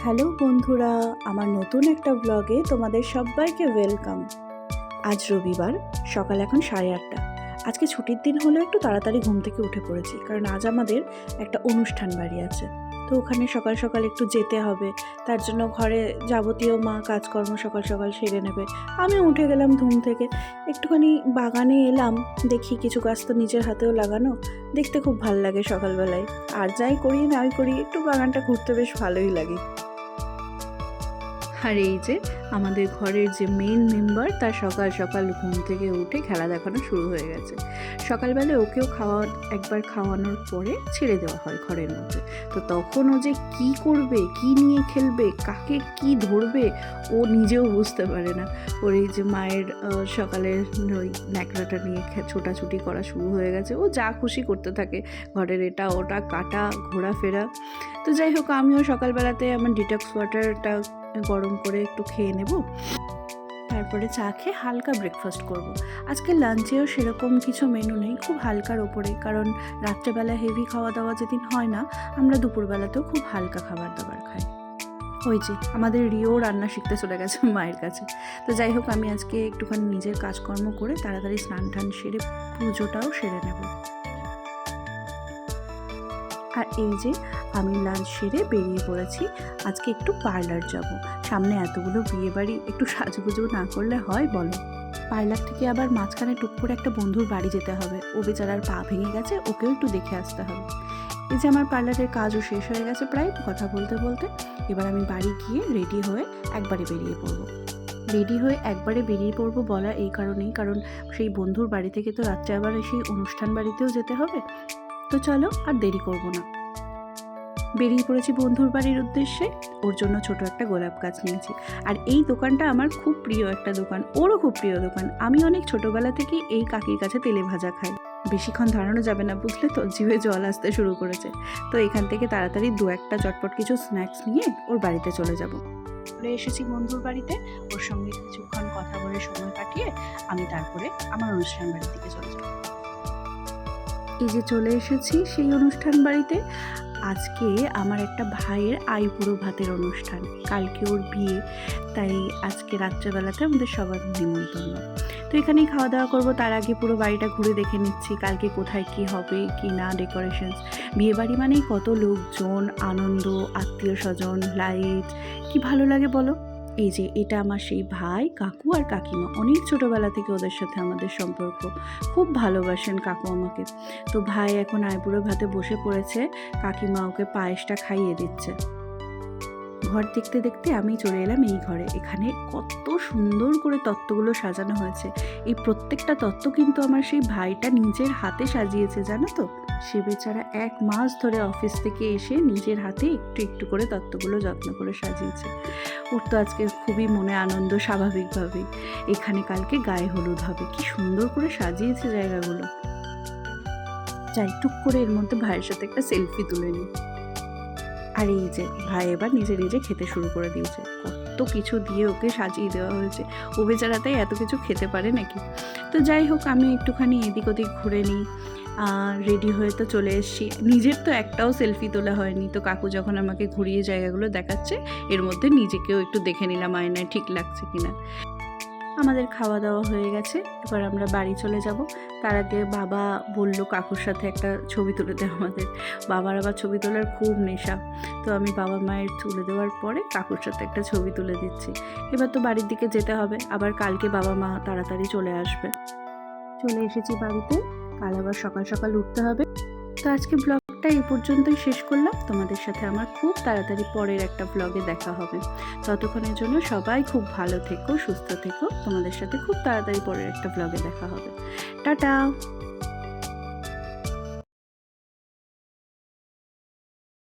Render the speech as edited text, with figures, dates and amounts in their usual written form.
Hello বন্ধুরা, আমার নতুন একটা ব্লগে তোমাদের সবাইকে ওয়েলকাম। আজ রবিবার, সকাল এখন 8:30। আজকে ছুটির দিন হলেও একটু তাড়াতাড়ি ঘুম থেকে উঠে পড়েছি, কারণ আজ আমাদের একটা অনুষ্ঠান বাড়ি আছে। তো ওখানে সকাল সকাল একটু যেতে হবে, তার জন্য ঘরে যাবতীয় মা কাজকর্ম সকাল সকাল সেরে নেবে। আমি উঠে গেলাম ঘুম থেকে, একটুখানি বাগানে এলাম, দেখি কিছু গাছ তো নিজের হাতেও লাগানো, দেখতে খুব ভালো লাগে সকালবেলায়। আর যাই করি নাই করি, একটু বাগানটা ঘুরতে বেশ ভালোই লাগে। আর এই যে আমাদের ঘরের যে মেন মেম্বার, তার সকাল সকাল ঘুম থেকে উঠে খেলা দেখানো শুরু হয়ে গেছে। সকালবেলা ওকেও একবার খাওয়ানোর পরে ছেড়ে দেওয়া হয় ঘরের মধ্যে। তো তখন ও যে কি করবে, কি নিয়ে খেলবে, কাকে কি ধরবে, ও নিজেও বুঝতে পারে না। ওর এই যে মায়ের সকালের ওই ন্যাকড়াটা নিয়ে ছোটাছুটি করা শুরু হয়ে গেছে। ও যা খুশি করতে থাকে, ঘরের এটা ওটা কাটা ঘোরাফেরা। তো যাই হোক, আমিও সকালবেলাতে আমার ডিটক্স ওয়াটারটা গরম করে একটু খেয়ে নেব, তারপরে চা খেয়ে হালকা ব্রেকফাস্ট করব। আজকে লাঞ্চেও সেরকম কিছু মেনু নেই, খুব হালকার ওপরে, কারণ রাত্রেবেলা হেভি খাওয়া দাওয়া যেদিন হয় না, আমরা দুপুরবেলাতেও খুব হালকা খাবার দাবার খাই। ওই যে আমাদের রিও রান্না শিখতে চলে গেছে মায়ের কাছে। তো যাই হোক, আমি আজকে একটুখানি নিজের কাজকর্ম করে তাড়াতাড়ি স্নান টান সেরে পুজোটাও সেরে নেব। আর এই যে আমি লাঞ্চ সেরে বেরিয়ে পড়েছি, আজকে একটু পার্লার যাব। সামনে এতগুলো বিয়ে বাড়ি, একটু সাজুগুজু না করলে হয় বলো? পার্লার থেকে আবার মাঝখানে টুক করে একটা বন্ধুর বাড়ি যেতে হবে, ও বেচারার পা ভেঙে গেছে, ওকেও একটু দেখে আসতে হবে। এই যে আমার পার্লারের কাজও শেষ হয়ে গেছে প্রায় কথা বলতে বলতে। এবার আমি বাড়ি গিয়ে রেডি হয়ে একবারে বেরিয়ে পড়বো। রেডি হয়ে একবারে বেরিয়ে পড়বো বলা এই কারণেই, কারণ সেই বন্ধুর বাড়ি থেকে তো রাত্রে আবার সেই অনুষ্ঠান বাড়িতেও যেতে হবে। তো চলো আর দেরি করব না, বেরিয়ে পড়েছি বন্ধুর বাড়ির উদ্দেশ্যে। ওর জন্য ছোট একটা গোলাপ গাছ নিয়েছি। আর এই দোকানটা আমার খুব প্রিয় একটা দোকান, ওরও খুব প্রিয় দোকান। আমি অনেক ছোটবেলা থেকেই এই কাকির কাছে তেলে ভাজা খাই। বেশিক্ষণ দাঁড়ানো যাবে না, বুঝলে তো, জিভে জল আসতে শুরু করেছে। তো এখান থেকে তাড়াতাড়ি দু একটা চটপট কিছু স্ন্যাক্স নিয়ে ওর বাড়িতে চলে যাব। চলে এসেছি বন্ধুর বাড়িতে, ওর সঙ্গে কিছুক্ষণ কথা বলে সময় কাটিয়ে আমি তারপরে আমার অনুষ্ঠান বাড়ির দিকে চলে যাব। এই যে চলে এসেছি সেই অনুষ্ঠান বাড়িতে। আজকে আমার একটা ভাইয়ের আইবুড়ো ভাতের অনুষ্ঠান, কালকে ওর বিয়ে, তাই আজকে রাত্রেবেলাতে আমাদের সবার নিমন্ত্রণ। তো এখানেই খাওয়া দাওয়া করবো। তার আগে পুরো বাড়িটা ঘুরে দেখে নিচ্ছি কালকে কোথায় কি হবে কি না, ডেকোরেশন। বিয়ে বাড়ি মানেই কত লোকজন, আনন্দ, আত্মীয় স্বজন, লাইট, কি ভালো লাগে বলো। এই যে এটা আমার সেই ভাই, কাকু আর কাকিমা, অনেক ছোটোবেলা থেকে ওদের সাথে আমাদের সম্পর্ক, খুব ভালোবাসেন কাকু আমাকে। তো ভাই এখন আইবুড়ো ভাতে বসে পড়েছে, কাকিমা ওকে পায়েসটা খাইয়ে দিচ্ছে। ঘর দেখতে দেখতে আমি চলে এলাম এই ঘরে। এখানে কত সুন্দর করে তত্ত্বগুলো সাজানো হয়েছে। এই প্রত্যেকটা তত্ত্ব কিন্তু আমার সেই ভাইটা নিজের হাতে সাজিয়েছে, জানো তো। সে বেচারা 1 মাস ধরে অফিস থেকে এসে নিজের হাতে একটু একটু করে তত্ত্বগুলো যত্ন করে সাজিয়েছে। ওর তো আজকে খুবই মনে আনন্দ, স্বাভাবিকভাবেই। এখানে কালকে গায়ে হলুদ হবে, কি সুন্দর করে সাজিয়েছে জায়গাগুলো। যাই টুক করে এর মধ্যে ভাইয়ের সাথে একটা সেলফি তুলে নিই। আর এই যে ভাই এবার নিজে নিজে খেতে শুরু করে দিয়েছে। কত কিছু দিয়ে ওকে সাজিয়ে দেওয়া হয়েছে, ও বেচারা তাই এত কিছু খেতে পারে নাকি। তো যাই হোক, আমি একটুখানি এদিক ওদিক ঘুরে নিই। রেডি হয়ে তো চলে এসেছি। নিজের তো একটাও সেলফি তোলা হয়নি, তো কাকু যখন আমাকে ঘুরিয়ে জায়গাগুলো দেখাচ্ছে, এর মধ্যে নিজেকেও একটু দেখে নিলাম আয়নায় ঠিক লাগছে কিনা। আমাদের খাওয়া দাওয়া হয়ে গেছে, এবার আমরা বাড়ি চলে যাব। তার আগে বাবা বলল কাকুর সাথে একটা ছবি তুলে দেয় আমাদের। বাবার আবার ছবি তোলার খুব নেশা। তো আমি বাবা মায়ের তুলে দেওয়ার পরে কাকুর সাথে একটা ছবি তুলে দিচ্ছি। এবার তো বাড়ির দিকে যেতে হবে, আবার কালকে বাবা মা তাড়াতাড়ি চলে আসবে। চলে এসেছি বাড়িতে, কাল আবার সকাল সকাল উঠতে হবে। তো আজকে ব্লগটা এই পর্যন্তই শেষ করলাম। তোমাদের সাথে আমার খুব তাড়াতাড়ি পরের একটা ব্লগে দেখা হবে। ততক্ষণের জন্য সবাই খুব ভালো থেকো, সুস্থ থেকো। তোমাদের সাথে খুব তাড়াতাড়ি পরের একটা ব্লগে দেখা হবে। টাটা।